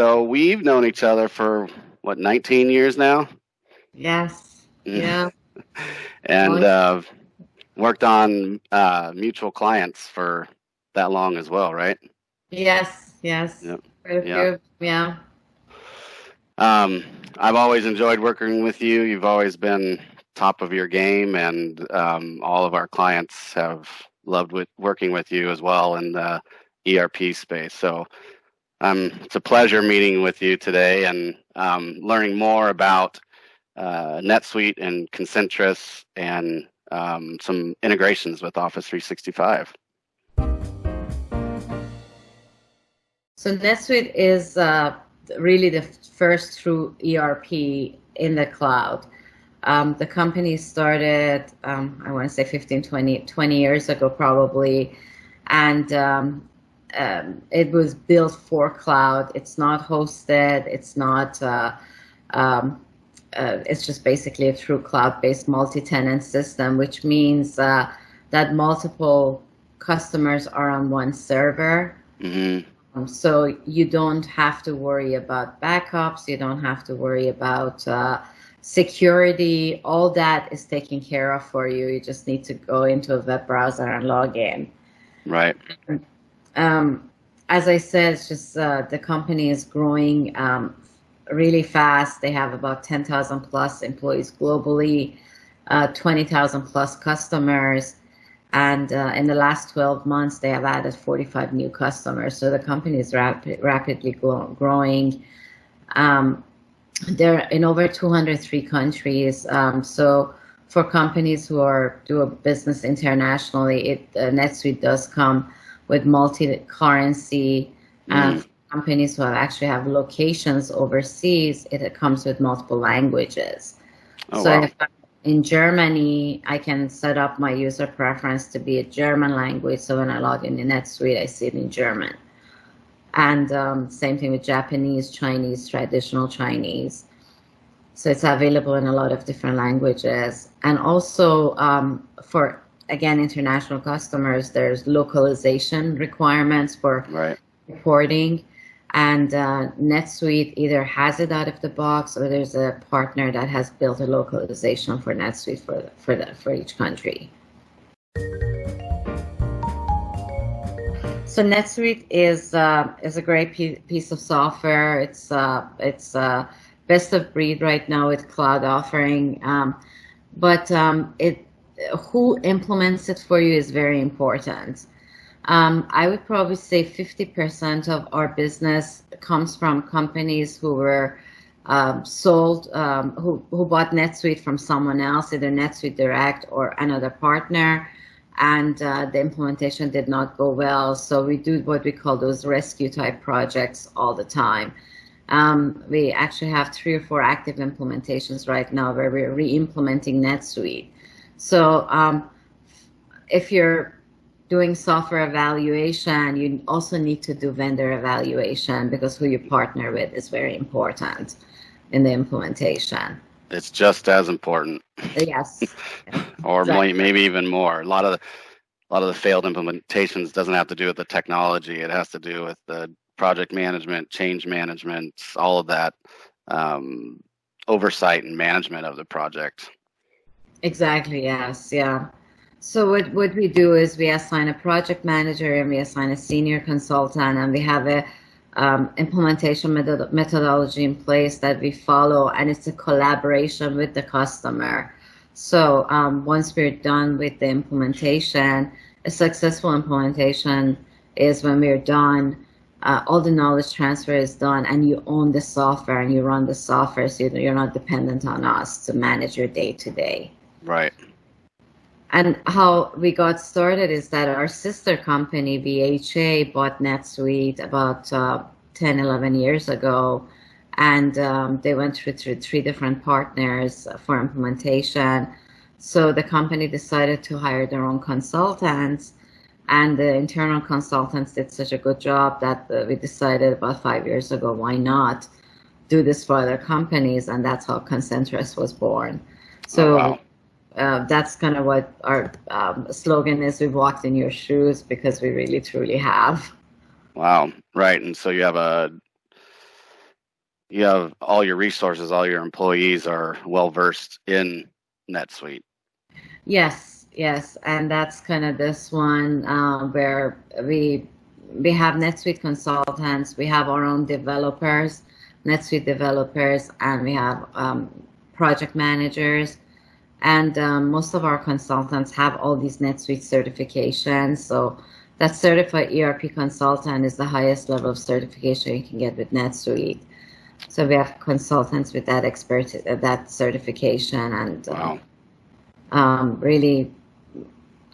So we've known each other for, 19 years now? Yes. Yeah. And Long- worked on mutual clients for that long as well, right? Yes. Yes. Yep. Quite a Yeah. few. Yeah. I've always enjoyed working with you. You've always been top of your game, and all of our clients have loved working with you as well in the ERP space. So it's a pleasure meeting with you today and learning more about NetSuite and Concentrus and some integrations with Office 365. So NetSuite is really the first true ERP in the cloud. The company started, I want to say 15, 20 years ago probably, and it was built for cloud. It's not hosted. It's not. It's just basically a true cloud-based multi-tenant system, which means that multiple customers are on one server. Mm-hmm. So you don't have to worry about backups. You don't have to worry about security. All that is taken care of for you. You just need to go into a web browser and log in. Right. As I said, it's just the company is growing really fast. They have about 10,000 plus employees globally, 20,000 plus customers. And in the last 12 months, they have added 45 new customers. So the company is rapidly growing. They're in over 203 countries. So for companies who do a business internationally, NetSuite does come with multi-currency. And companies who actually have locations overseas, it comes with multiple languages. Oh, so wow. if in Germany, I can set up my user preference to be a German language. So when I log in NetSuite, I see it in German. And same thing with Japanese, Chinese, traditional Chinese. So it's available in a lot of different languages. And also for, again, international customers, there's localization requirements for reporting. And NetSuite either has it out of the box or there's a partner that has built a localization for NetSuite for each country. So NetSuite is a great piece of software. It's best of breed right now with cloud offering, but who implements it for you is very important. I would probably say 50% of our business comes from companies who were sold, who bought NetSuite from someone else, either NetSuite Direct or another partner, and the implementation did not go well. So we do what we call those rescue type projects all the time. We actually have 3 or 4 active implementations right now where we're re-implementing NetSuite. So if you're doing software evaluation, you also need to do vendor evaluation because who you partner with is very important in the implementation. It's just as important. Yes. Or exactly. Maybe even more. A lot of the failed implementations doesn't have to do with the technology. It has to do with the project management, change management, all of that oversight and management of the project. Exactly. Yes. Yeah. So what we do is we assign a project manager and we assign a senior consultant, and we have a implementation methodology in place that we follow, and it's a collaboration with the customer. So once we're done with the implementation, a successful implementation is when we're done, all the knowledge transfer is done, and you own the software and you run the software, so you're not dependent on us to manage your day-to-day. Right. And how we got started is that our sister company, VHA, bought NetSuite about 10, 11 years ago. And they went through 3 different partners for implementation. So the company decided to hire their own consultants. And the internal consultants did such a good job that we decided about 5 years ago, why not do this for other companies? And that's how Concentrus was born. So. Oh, wow. That's kind of what our slogan is. We've walked in your shoes because we really, truly have. Wow. Right. And so you have a you have all your resources, all your employees are well versed in NetSuite. Yes, yes, and that's kind of this one where we have NetSuite consultants, we have our own developers, NetSuite developers, and we have project managers. And most of our consultants have all these NetSuite certifications. So that certified ERP consultant is the highest level of certification you can get with NetSuite. So we have consultants with that that certification, and Wow. really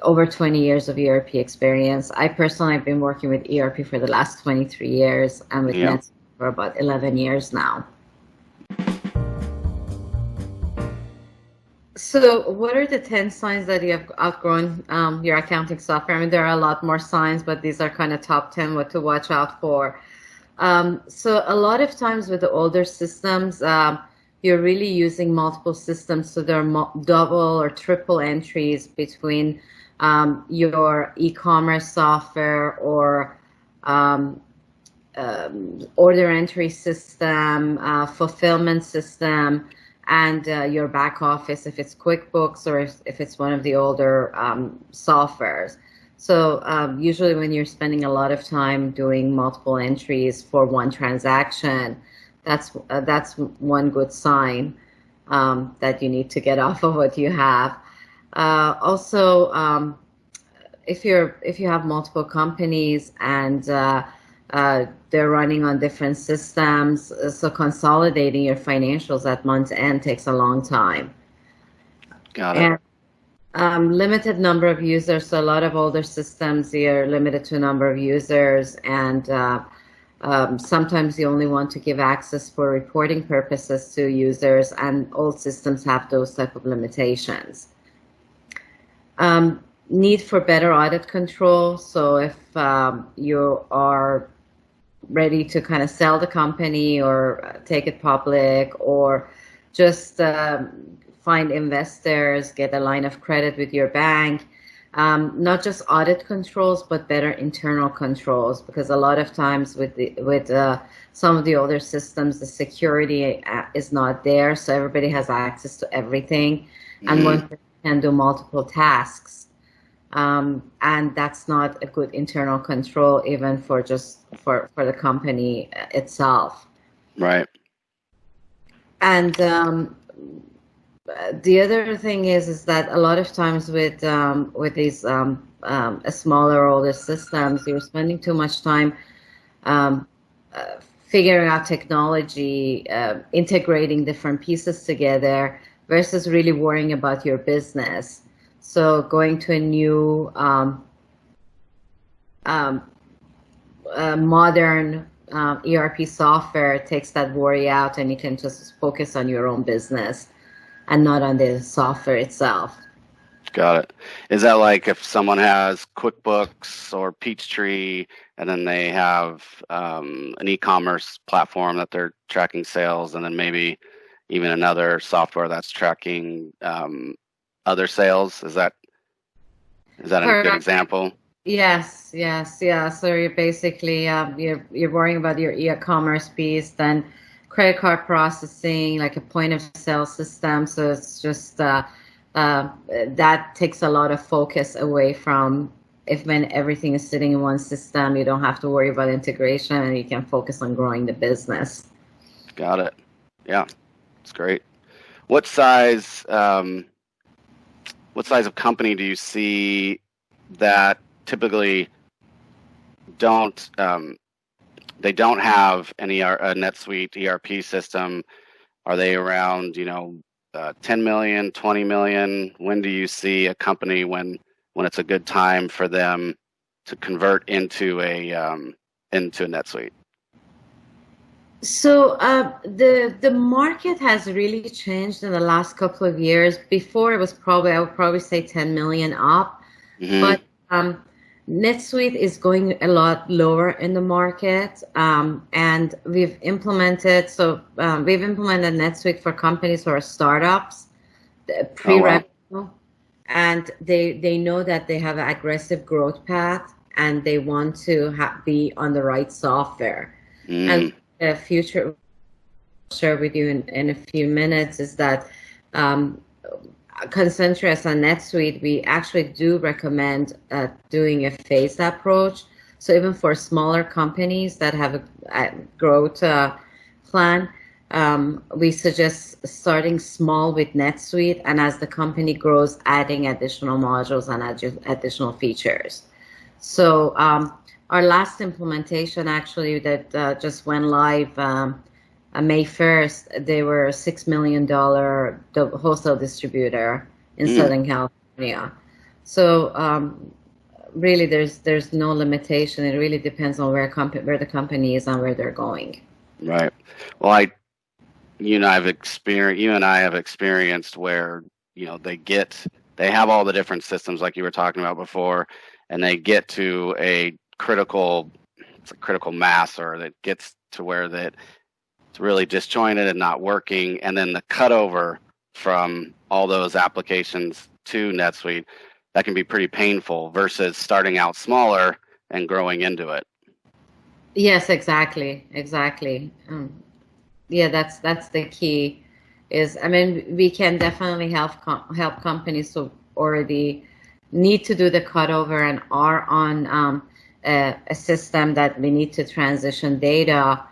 over 20 years of ERP experience. I personally have been working with ERP for the last 23 years and with Yeah. NetSuite for about 11 years now. So, what are the 10 signs that you have outgrown your accounting software? I mean, there are a lot more signs, but these are kind of top 10 what to watch out for. So, a lot of times with the older systems, you're really using multiple systems, so there are double or triple entries between your e-commerce software or order entry system, fulfillment system, and your back office if it's QuickBooks or if it's one of the older softwares. So usually when you're spending a lot of time doing multiple entries for one transaction, that's one good sign that you need to get off of what you have. Also, if you have multiple companies and they're running on different systems, so consolidating your financials at month end takes a long time. Got it. And limited number of users. So a lot of older systems, you're limited to a number of users, and sometimes you only want to give access for reporting purposes to users, and old systems have those type of limitations. Need for better audit control. So if you are ready to kind of sell the company or take it public, or just find investors, get a line of credit with your bank, not just audit controls, but better internal controls, because a lot of times with some of the older systems, the security is not there, so everybody has access to everything, and one person can do multiple tasks. And that's not a good internal control, even for the company itself. Right. And the other thing is that a lot of times with these smaller, older systems, you're spending too much time figuring out technology, integrating different pieces together, versus really worrying about your business. So going to a new modern ERP software takes that worry out, and you can just focus on your own business and not on the software itself. Got it. Is that like if someone has QuickBooks or Peachtree, and then they have an e-commerce platform that they're tracking sales, and then maybe even another software that's tracking other sales? Is that a good example? Yes, yes, yeah. So you're basically you're worrying about your e-commerce piece, then credit card processing, like a point of sale system. So it's just that takes a lot of focus away from when everything is sitting in one system. You don't have to worry about integration, and you can focus on growing the business. Got it. Yeah, it's great. What size of company do you see that typically don't they don't have a NetSuite ERP system? Are they around 10 million, 20 million? When do you see a company when it's a good time for them to convert into a NetSuite? So the market has really changed in the last couple of years. Before it was I would probably say 10 million up, but NetSuite is going a lot lower in the market, and we've implemented NetSuite for companies who are startups, pre-revenue, and they know that they have an aggressive growth path, and they want to be on the right software. And the future share with you in a few minutes is that um, Concentrus and NetSuite, we actually do recommend doing a phased approach. So even for smaller companies that have a growth plan, we suggest starting small with NetSuite, and as the company grows, adding additional modules and additional features. So our last implementation actually that just went live May 1st, they were a $6 million wholesale distributor in Southern California. So really, there's no limitation. It really depends on where the company is and where they're going. Right. Well, you and I have experienced where they have all the different systems like you were talking about before, and they get to a critical mass, or that gets to where that it's really disjointed and not working, and then the cutover from all those applications to NetSuite, that can be pretty painful versus starting out smaller and growing into it. Yes, exactly. Yeah, that's the key. We can definitely help companies who already need to do the cutover and are on a system that we need to transition data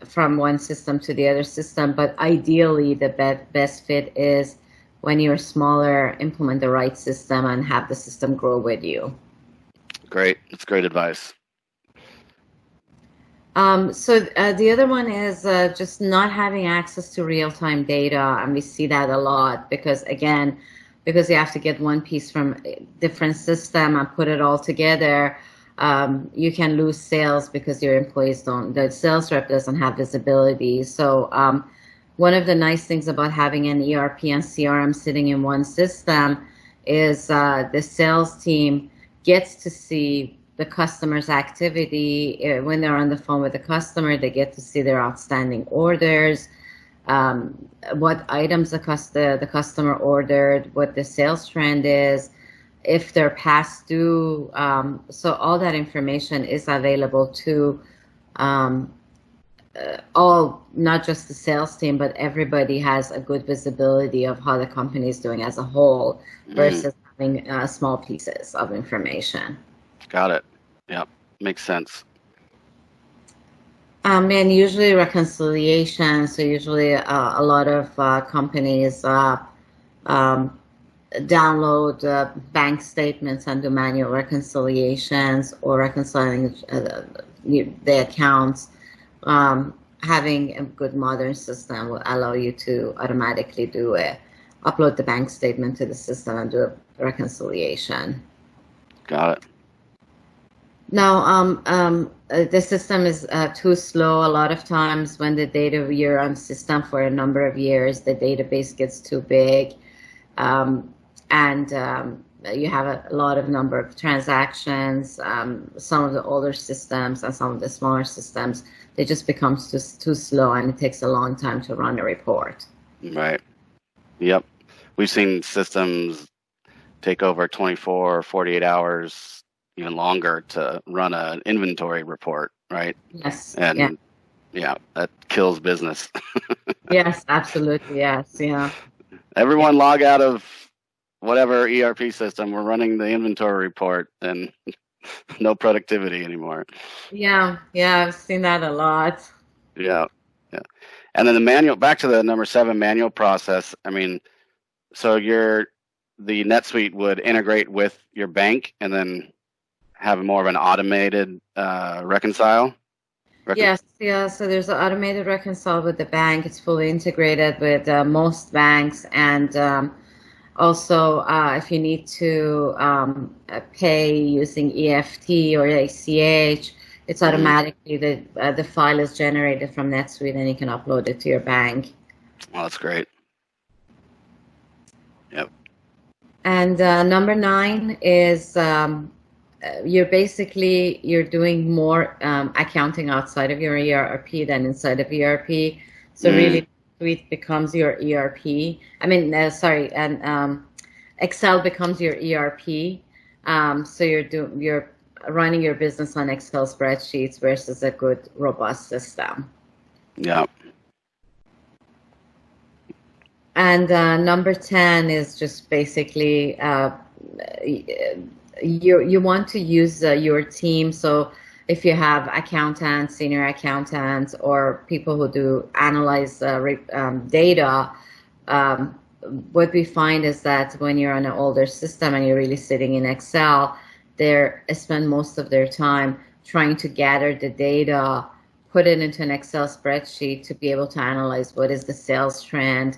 from one system to the other system. But ideally, the best fit is when you're smaller, implement the right system and have the system grow with you. Great. That's great advice. So the other one is just not having access to real-time data, and we see that a lot because you have to get one piece from a different system and put it all together. You can lose sales because your employees the sales rep doesn't have visibility. So one of the nice things about having an ERP and CRM sitting in one system is the sales team gets to see the customer's activity. When they're on the phone with the customer, they get to see their outstanding orders, what items the customer ordered, what the sales trend is, if they're past due. So all that information is available to not just the sales team, but everybody has a good visibility of how the company is doing as a whole versus having small pieces of information. Got it. Yep. Makes sense. And usually reconciliation. So usually a lot of companies download bank statements and do manual reconciliations or reconciling the accounts. Having a good modern system will allow you to automatically upload the bank statement to the system and do a reconciliation. Got it. Now, the system is too slow. A lot of times when the data you're on system for a number of years, the database gets too big, and you have a lot of number of transactions. Some of the older systems and some of the smaller systems, they just become too slow, and it takes a long time to run a report. Right. Yep. We've seen systems take over 24 or 48 hours, even longer, to run an inventory report, right? Yes. And yeah, that kills business. Yes, absolutely. Yes. Yeah. Everyone log out of whatever ERP system. We're running the inventory report, and no productivity anymore. Yeah. I've seen that a lot. Yeah. And then back to the number 7 manual process. So the NetSuite would integrate with your bank and then have more of an automated reconcile? Yes, yeah. So there's an automated reconcile with the bank. It's fully integrated with most banks, and also if you need to pay using EFT or ACH, it's automatically the file is generated from NetSuite, and you can upload it to your bank. Well, that's great. Yep. And number 9 is you're doing more accounting outside of your ERP than inside of ERP. So really, Suite becomes your ERP. And Excel becomes your ERP. So you're running your business on Excel spreadsheets versus a good, robust system. Yeah. And number 10 is just basically you want to use your team. So if you have accountants, senior accountants, or people who do analyze data, um, what we find is that when you're on an older system and you're really sitting in Excel, they spend most of their time trying to gather the data, put it into an Excel spreadsheet to be able to analyze what is the sales trend,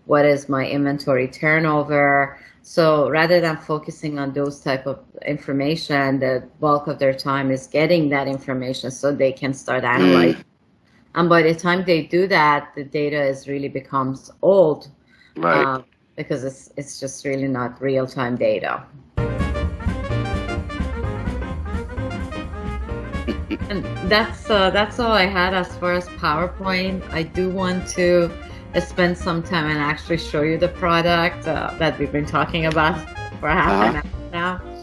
what is my inventory turnover. So rather than focusing on those type of information, the bulk of their time is getting that information so they can start analyzing. Mm, And by the time they do that, the data is really becomes old, right. uh, because it's just really not real time data. And that's all I had as far as PowerPoint. I do want to spend some time and actually show you the product that we've been talking about for half Uh-huh. an hour now.